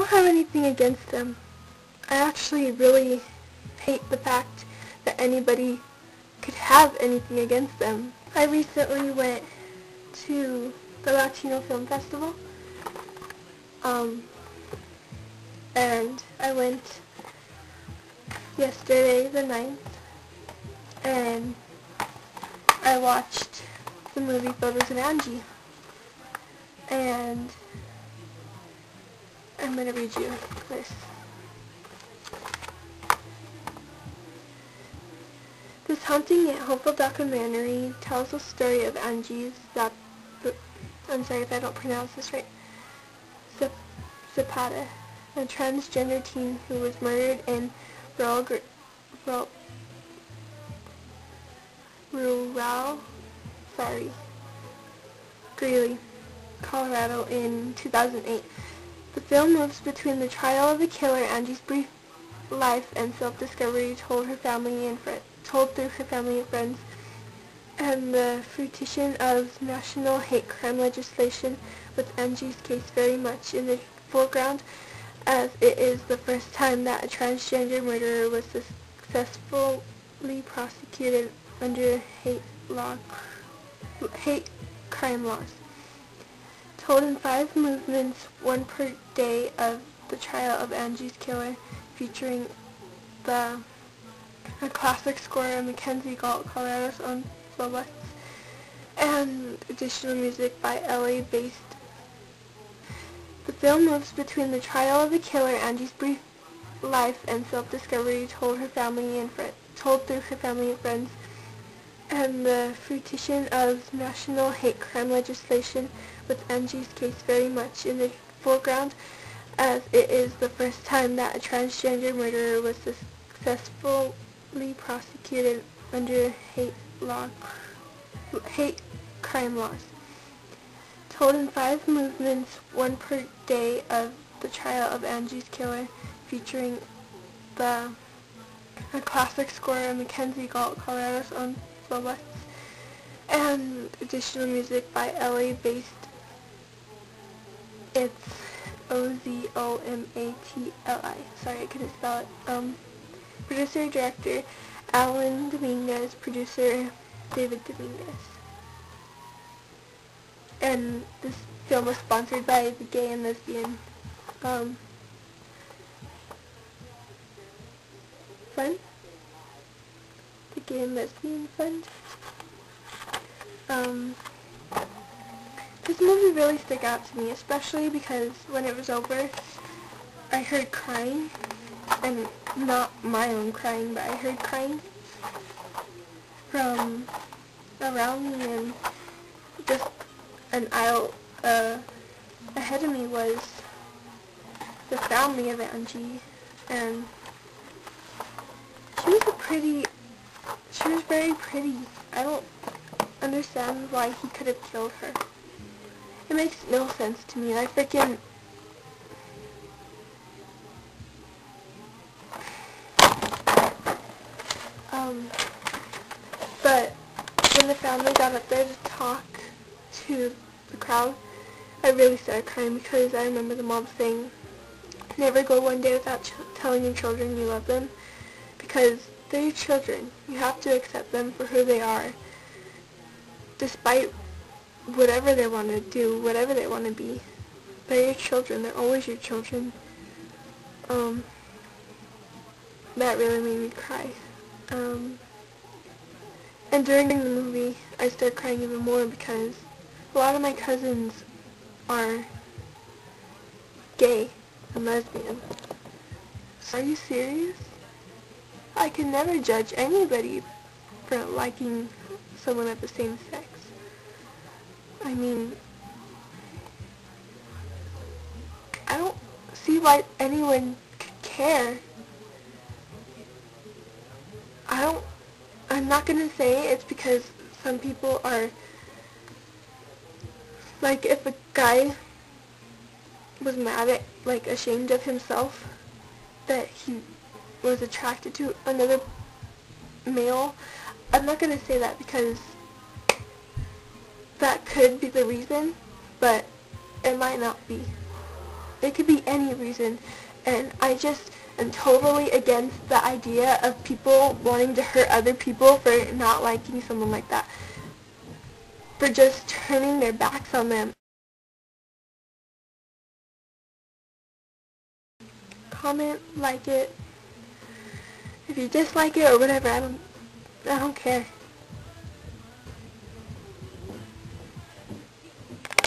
don't have anything against them. I actually really hate the fact that anybody could have anything against them. I recently went to the Latino Film Festival, and I went yesterday, the 9th, and I watched the movie Photos of Angie, and I'm going to read you this. This haunting yet hopeful documentary tells the story of Angie I'm sorry if I don't pronounce this right, Zapata, a transgender teen who was murdered in Greeley, Colorado in 2008. The film moves between the trial of the killer, Angie's brief life and self-discovery told through her family and friends, and the fruition of national hate crime legislation, with Angie's case very much in the foreground, as it is the first time that a transgender murderer was successfully prosecuted under hate crime laws. Told in 5 movements, one per day, of the trial of Angie's killer, featuring a classic score of Mackenzie Galt, Colorado's own Flowlights, and additional music by LA-based. The film moves between the trial of the killer, Angie's brief life and self-discovery told through her family and friends, and the fruition of national hate crime legislation, with Angie's case very much in the foreground, as it is the first time that a transgender murderer was successfully prosecuted under hate crime laws. Told in 5 movements, one per day, of the trial of Angie's killer, featuring a classic score of Mackenzie Galt, Colorado's own Flowlights, and additional music by LA-based. It's Ozomatli. Sorry, I couldn't spell it. Producer, director, Alan Dominguez. Producer, David Dominguez. And this film was sponsored by the Gay and Lesbian Fund. The Gay and Lesbian Fund. This movie really stuck out to me, especially because when it was over, I heard crying, and not my own crying, but I heard crying from around me, and just an aisle ahead of me was the family of Angie, and she was very pretty. I don't understand why he could have killed her. It makes no sense to me. I freaking... But when the family got up there to talk to the crowd, I really started crying because I remember the mom saying, never go one day without telling your children you love them, because they're your children. You have to accept them for who they are, despite whatever they want to do, whatever they want to be. They're your children. They're always your children. That really made me cry. And during the movie, I started crying even more because a lot of my cousins are gay and lesbian. Are you serious? I can never judge anybody for liking someone of the same sex. I mean, I don't see why anyone could care. I'm not gonna say it's because some people are, like, if a guy was mad at, like, ashamed of himself that he was attracted to another male, I'm not gonna say that because that could be the reason, but it might not be. It could be any reason. And I just am totally against the idea of people wanting to hurt other people for not liking someone like that, for just turning their backs on them. Comment, like it. If you dislike it or whatever, I don't care.